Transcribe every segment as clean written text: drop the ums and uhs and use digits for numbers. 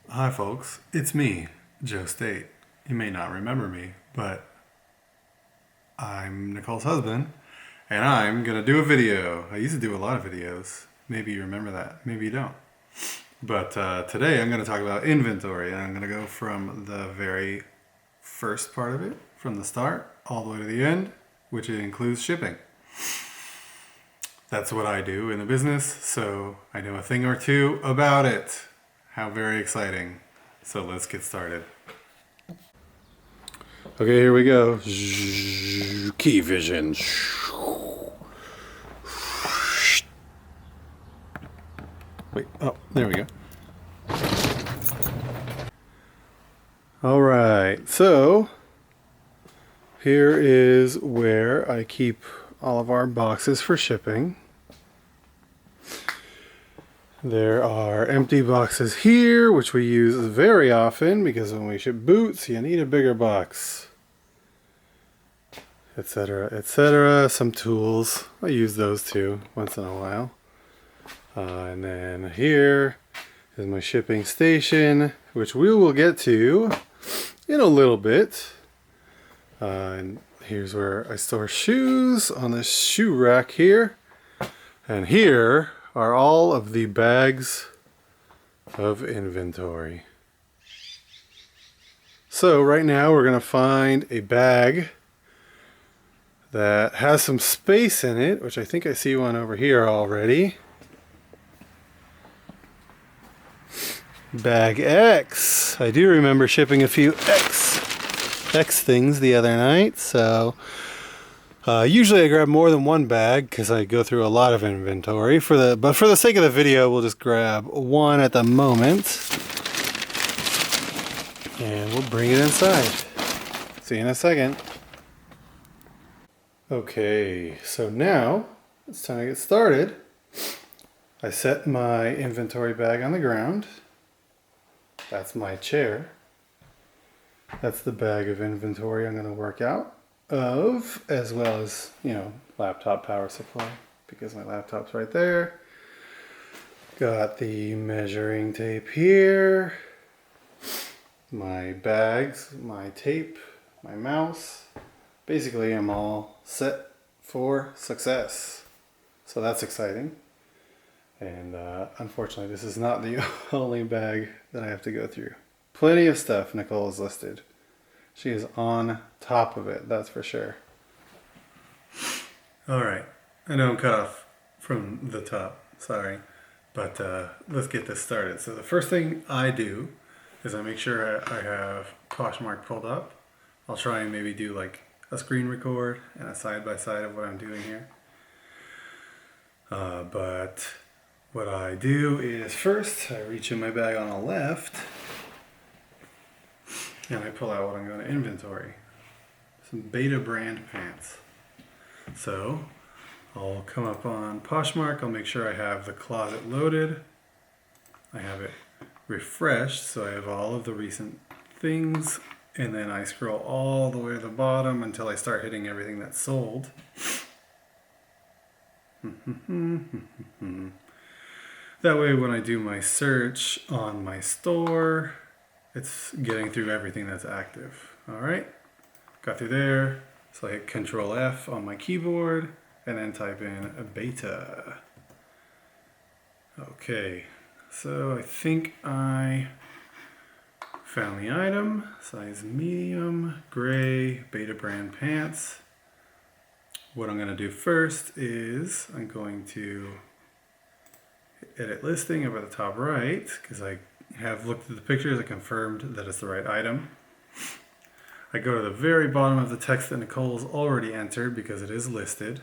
Hi folks, it's me, Joe State. You may not remember me, but I'm Nicole's husband, and I'm gonna do a video. I used to do a lot of videos. Maybe you remember that, maybe you don't. But today I'm gonna talk about inventory, and I'm gonna go from the very first part of it, from the start, all the way to the end, which includes shipping. That's what I do in the business, so I know a thing or two about it. How very exciting. So let's get started. Okay, here we go. Key vision. Wait, oh, there we go. All right, so here is where I keep all of our boxes for shipping. There are empty boxes here, which we use very often because when we ship boots, you need a bigger box, etc., etc. Some tools, I use those too once in a while. And then here is my shipping station, which we will get to in a little bit. And here's where I store shoes on this shoe rack here. And here are all of the bags of inventory. So right now we're going to find a bag that has some space in it, which I think I see one over here already. Bag X. I do remember shipping a few X things the other night, so usually I grab more than one bag because I go through a lot of inventory. But for the sake of the video, we'll just grab one at the moment. And we'll bring it inside. See you in a second. Okay, so now it's time to get started. I set my inventory bag on the ground. That's my chair. That's the bag of inventory I'm going to work out of, as well as, laptop power supply, because my laptop's right there. Got the measuring tape here, my bags, my tape, my mouse. Basically, I'm all set for success. So that's exciting. And unfortunately, this is not the only bag that I have to go through. Plenty of stuff Nicole has listed. She is on top of it, that's for sure. All right, I know I'm cut off from the top, sorry, but let's get this started. So the first thing I do is I make sure I have Poshmark pulled up. I'll try and maybe do like a screen record and a side-by-side of what I'm doing here. But what I do is first I reach in my bag on the left and I pull out what I'm going to inventory. Some Beta brand pants. So I'll come up on Poshmark, I'll make sure I have the closet loaded. I have it refreshed, so I have all of the recent things, and then I scroll all the way to the bottom until I start hitting everything that's sold. That way when I do my search on my store, it's getting through everything that's active. All right, got through there. So I hit Control F on my keyboard and then type in a beta. Okay, so I think I found the item, size medium, gray, Beta brand pants. What I'm gonna do first is I'm going to edit listing up at the top right, because I have looked at the pictures and confirmed that it's the right item. I go to the very bottom of the text that Nicole's already entered because it is listed.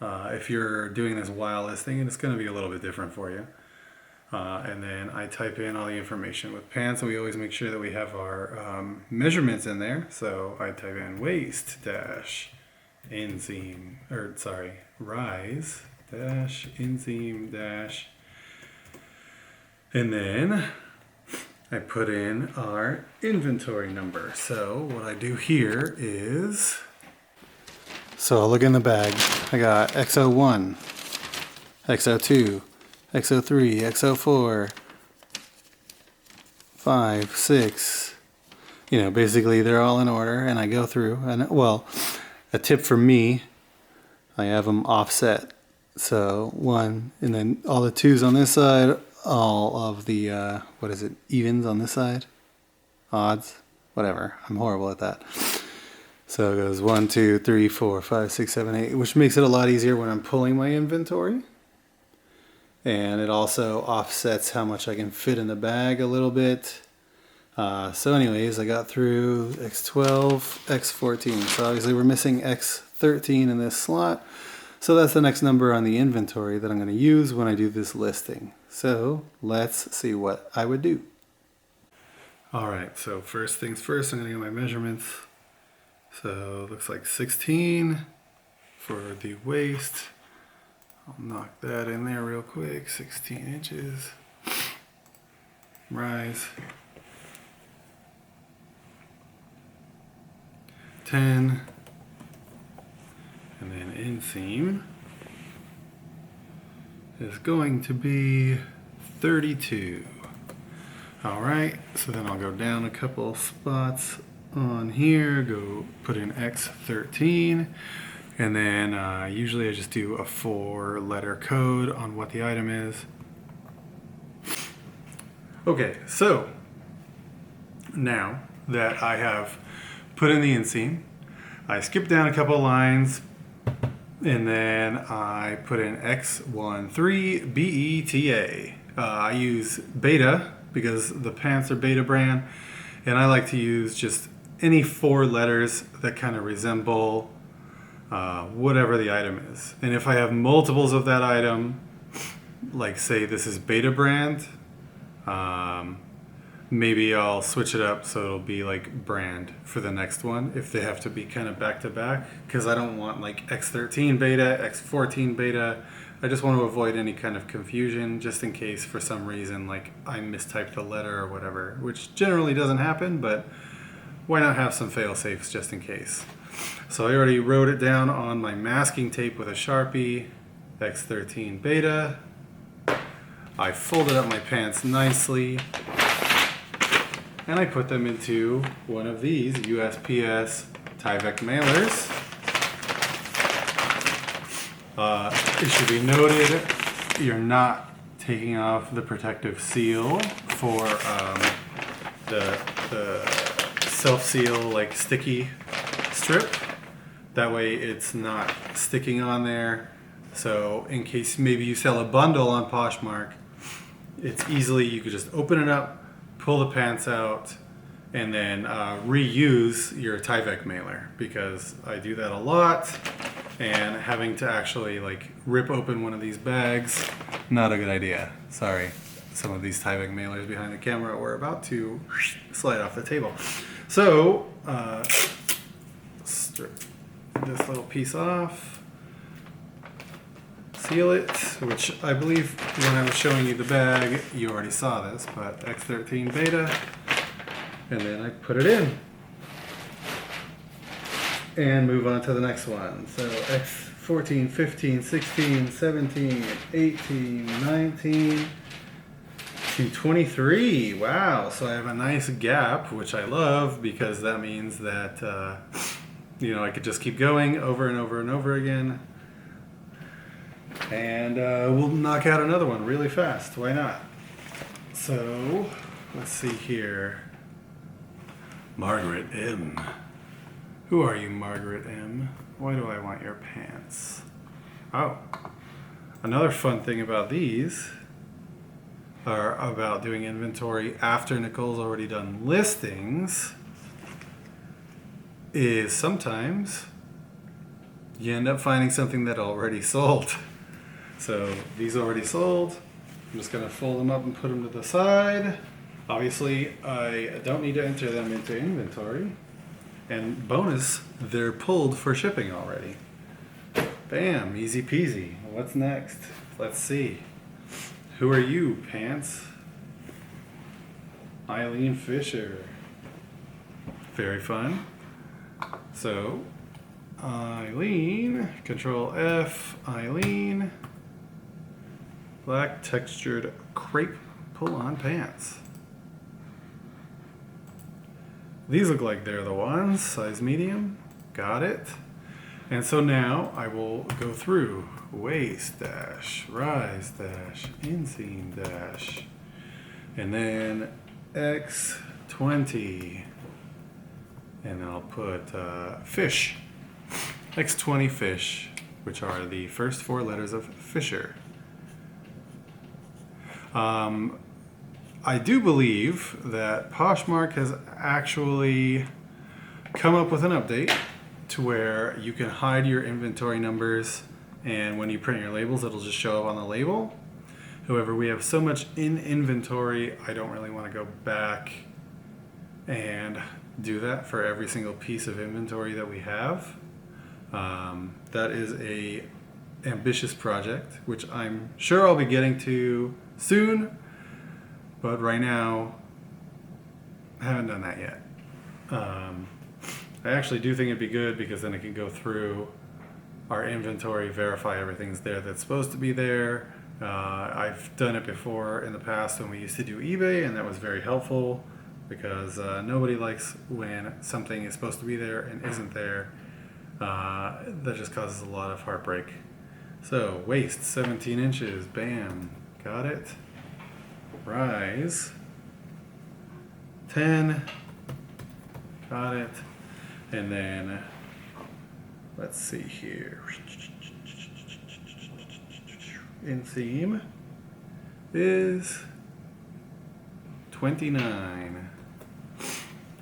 If you're doing this while listing, it's going to be a little bit different for you. And then I type in all the information. With pants, we always make sure that we have our measurements in there. So I type in waist dash inseam, rise dash inseam dash, and then I put in our inventory number. So what I do here is, so I'll look in the bag. I got XO1, XO2, XO3, XO4, 5, 6. You know, basically they're all in order, and I go through, and well, a tip for me, I have them offset. So 1, and then all the 2's on this side, all of the, evens on this side, odds, whatever. I'm horrible at that. So it goes 1, 2, 3, 4, 5, 6, 7, 8, which makes it a lot easier when I'm pulling my inventory. And it also offsets how much I can fit in the bag a little bit. So anyways, I got through X12, X14. So obviously we're missing X13 in this slot. So that's the next number on the inventory that I'm going to use when I do this listing. So let's see what I would do. All right, so first things first, I'm going to get my measurements. So it looks like 16 for the waist. I'll knock that in there real quick. 16 inches. Rise. 10. And then inseam is going to be 32. All right, so then I'll go down a couple spots on here, go put in X13, and then usually I just do a 4-letter code on what the item is. Okay, so now that I have put in the inseam, I skip down a couple lines, and then I put in X13 BETA. I use Beta because the pants are Beta brand, and I like to use just any 4 letters that kind of resemble whatever the item is. And if I have multiples of that item, like say this is Beta brand, maybe I'll switch it up so it'll be like brand for the next one if they have to be kind of back to back, because I don't want like X13 Beta, X14 Beta. I just want to avoid any kind of confusion just in case for some reason like I mistyped a letter or whatever, which generally doesn't happen, but why not have some fail-safes just in case? So I already wrote it down on my masking tape with a Sharpie, X13 Beta. I folded up my pants nicely, and I put them into one of these USPS Tyvek mailers. It should be noted, you're not taking off the protective seal for the self-seal like sticky strip. That way it's not sticking on there. So in case maybe you sell a bundle on Poshmark, it's easily, you could just open it up, pull the pants out, and then reuse your Tyvek mailer, because I do that a lot, and having to actually like rip open one of these bags, not a good idea. Sorry, some of these Tyvek mailers behind the camera were about to slide off the table. So strip this little piece off, seal it, which I believe when I was showing you the bag, you already saw this, but X13 Beta, and then I put it in and move on to the next one. So X14, 15, 16, 17, 18, 19 to 23. Wow, so I have a nice gap, which I love because that means that I could just keep going over and over and over again. And we'll knock out another one really fast. Why not? So, let's see here. Margaret M. Who are you, Margaret M? Why do I want your pants? Oh, another fun thing about these are about doing inventory after Nicole's already done listings is sometimes you end up finding something that already sold. So these already sold. I'm just going to fold them up and put them to the side. Obviously, I don't need to enter them into inventory. And bonus, they're pulled for shipping already. Bam, easy peasy. What's next? Let's see. Who are you, pants? Eileen Fisher. Very fun. So, Eileen, Control F, Eileen. Black textured crepe pull-on pants. These look like they're the ones, size medium, got it. And so now I will go through waist dash, rise dash, inseam dash, and then X20, and I'll put fish, X20 fish, which are the first 4 letters of Fisher. I do believe that Poshmark has actually come up with an update to where you can hide your inventory numbers, and when you print your labels, it'll just show up on the label. However, we have so much in inventory, I don't really want to go back and do that for every single piece of inventory that we have. That is a ambitious project, which I'm sure I'll be getting to soon, but right now I haven't done that yet. I actually do think it'd be good because then I can go through our inventory, verify everything's there that's supposed to be there. I've done it before in the past when we used to do eBay, and that was very helpful because nobody likes when something is supposed to be there and isn't there. That just causes a lot of heartbreak. So waist 17 inches, bam, got it. Rise 10, got it. And then let's see here, inseam is 29.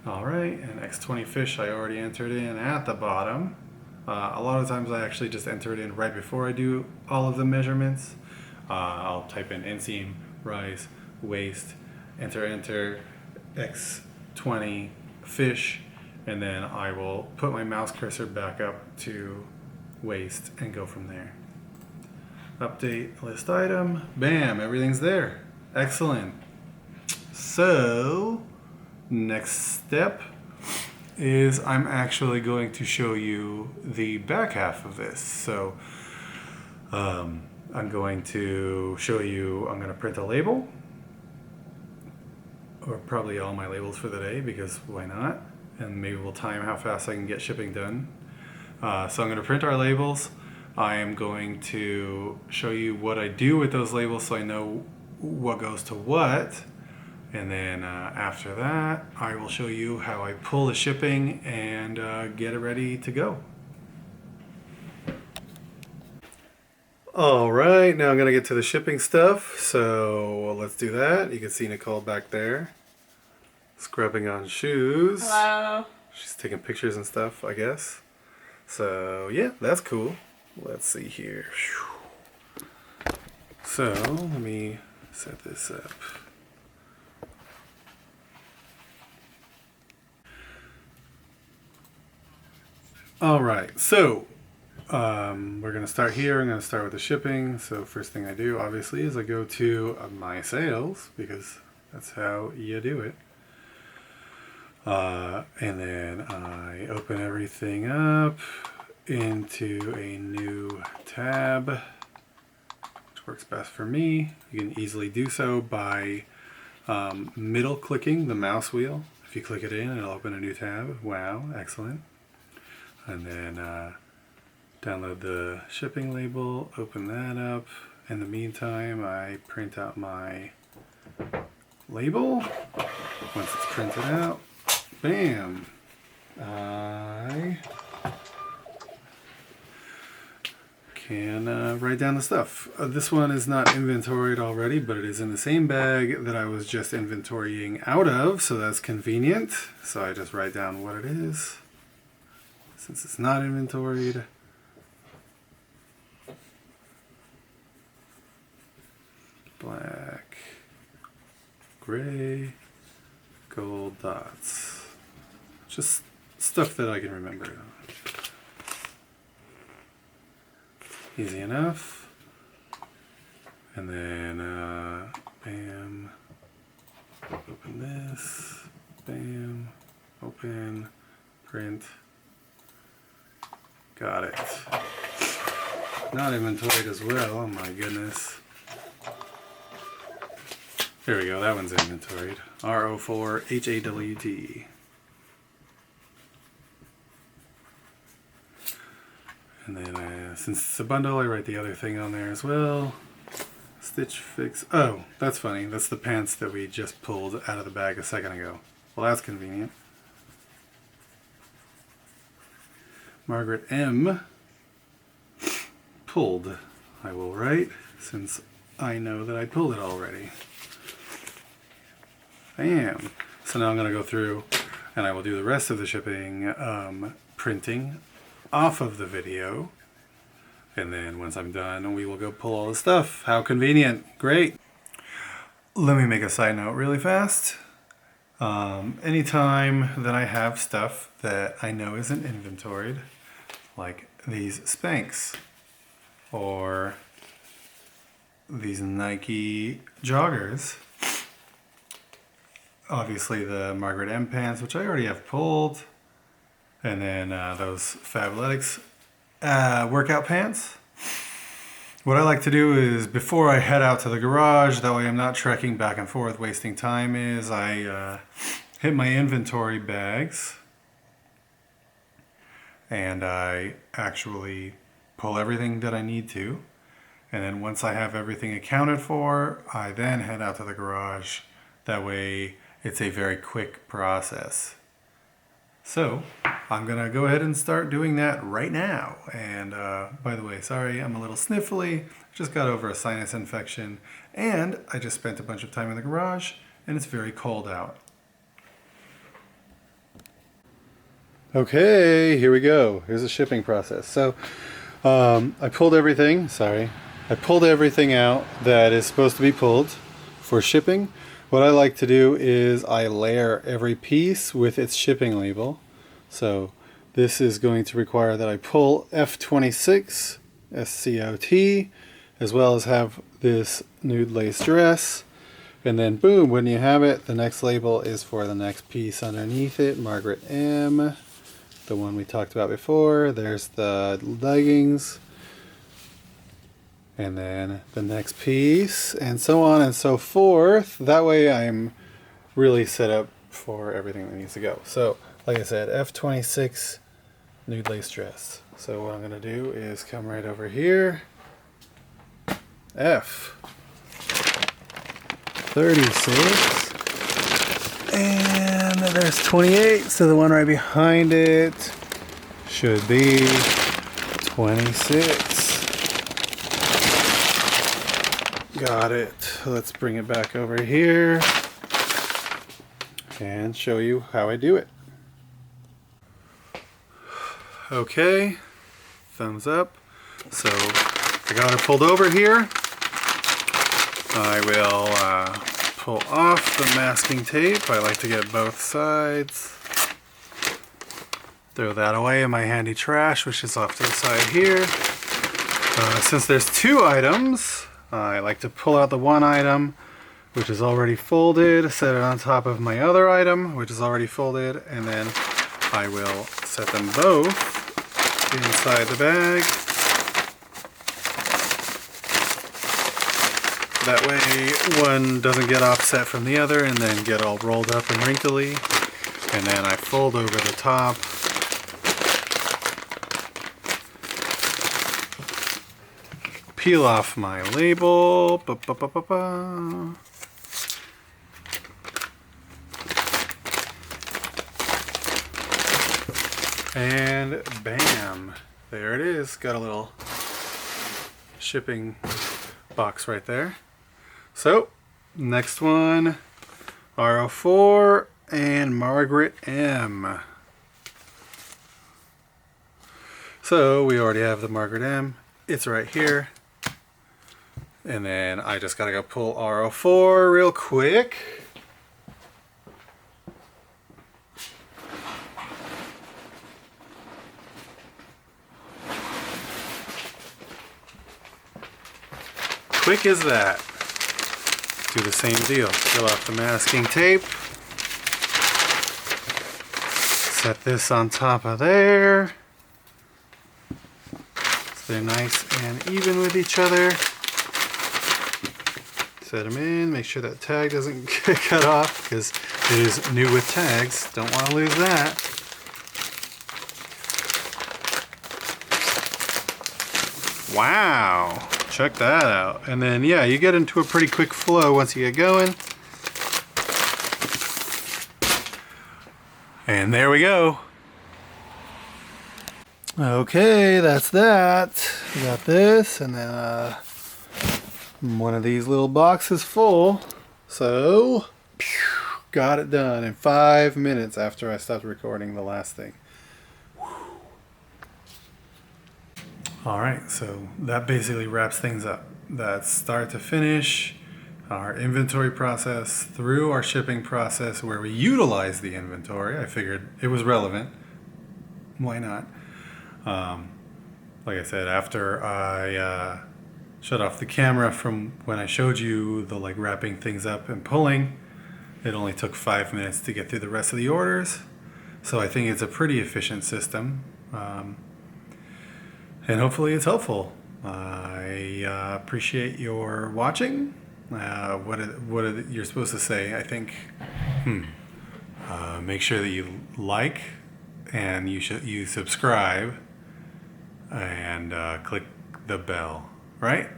All right, and X20 fish I already entered in at the bottom. A lot of times I actually just enter it in right before I do all of the measurements. I'll type in inseam, rise, waist, enter, X20 fish, and then I will put my mouse cursor back up to waist and go from there. Update list item, bam, everything's there. Excellent. So next step is I'm actually going to show you the back half of this. So I'm going to show you, I'm going to print a label, or probably all my labels for the day, because why not? And maybe we'll time how fast I can get shipping done. So I'm going to print our labels. I am going to show you what I do with those labels so I know what goes to what. And then after that, I will show you how I pull the shipping and get it ready to go. All right, now I'm gonna get to the shipping stuff. So let's do that. You can see Nicole back there, scrubbing on shoes. Hello. She's taking pictures and stuff, I guess. So yeah, that's cool. Let's see here. So let me set this up. All right, so we're going to start here. I'm going to start with the shipping. So first thing I do, obviously, is I go to my sales, because that's how you do it. And then I open everything up into a new tab, which works best for me. You can easily do so by middle clicking the mouse wheel. If you click it in, it'll open a new tab. Wow, excellent. And then download the shipping label, open that up. In the meantime, I print out my label. Once it's printed out, bam, I can write down the stuff. This one is not inventoried already, but it is in the same bag that I was just inventorying out of, so that's convenient. So I just write down what it is. Since it's not inventoried, black, gray, gold dots. Just stuff that I can remember. Easy enough. And then, bam, open this, bam, open, print. Got it. Not inventoried as well, oh my goodness. There we go, that one's inventoried. R04HAWT. And then since it's a bundle, I write the other thing on there as well. Stitch Fix. Oh, that's funny. That's the pants that we just pulled out of the bag a second ago. Well, that's convenient. Margaret M. pulled. I will write, since I know that I pulled it already. Bam. So now I'm going to go through and I will do the rest of the shipping printing off of the video. And then once I'm done, we will go pull all the stuff. How convenient. Great. Let me make a side note really fast. Anytime that I have stuff that I know isn't inventoried, like these Spanx or these Nike joggers, obviously the Margaret M pants, which I already have pulled, and then those Fabletics workout pants. What I like to do is, before I head out to the garage, that way I'm not trekking back and forth wasting time, is I hit my inventory bags and I actually pull everything that I need to, and then once I have everything accounted for, I then head out to the garage. That way it's a very quick process. So I'm gonna go ahead and start doing that right now. And by the way, sorry, I'm a little sniffly. Just got over a sinus infection, and I just spent a bunch of time in the garage, and it's very cold out. Okay, here we go. Here's the shipping process. So I pulled everything. I pulled everything out that is supposed to be pulled for shipping. What I like to do is I layer every piece with its shipping label. So this is going to require that I pull F26 SCOT, as well as have this nude lace dress. And then boom, when you have it, the next label is for the next piece underneath it, Margaret M, the one we talked about before. There's the leggings. And then the next piece, and so on and so forth. That way I'm really set up for everything that needs to go. So, like I said, F26 nude lace dress. So what I'm going to do is come right over here. F36. And there's 28, so the one right behind it should be 26. Got it. Let's bring it back over here and show you how I do it. Okay, thumbs up. So I got it pulled over here. I will pull off the masking tape. I like to get both sides. Throw that away in my handy trash, which is off to the side here. Since there's two items, I like to pull out the one item which is already folded, set it on top of my other item which is already folded, and then I will set them both inside the bag. That way one doesn't get offset from the other and then get all rolled up and wrinkly. And then I fold over the top. Peel off my label. And bam, there it is. Got a little shipping box right there. So next one, R04 and Margaret M. So we already have the Margaret M. It's right here. And then I just gotta go pull R04 real quick. Quick as that. Do the same deal. Peel off the masking tape. Set this on top of there. So they're nice and even with each other. Set them in. Make sure that tag doesn't get cut off because it is new with tags. Don't want to lose that. Wow, check that out. And then yeah, you get into a pretty quick flow once you get going. And there we go. Okay, that's that. We got this, and then one of these little boxes full. So, got it done in 5 minutes after I stopped recording the last thing. Alright, so that basically wraps things up. That's start to finish, our inventory process through our shipping process where we utilize the inventory. I figured it was relevant. Why not? Like I said, after I shut off the camera from when I showed you the like wrapping things up and pulling, it only took 5 minutes to get through the rest of the orders. So I think it's a pretty efficient system. And hopefully it's helpful. I appreciate your watching. You're supposed to say, I think, make sure that you like and you subscribe and click the bell, right?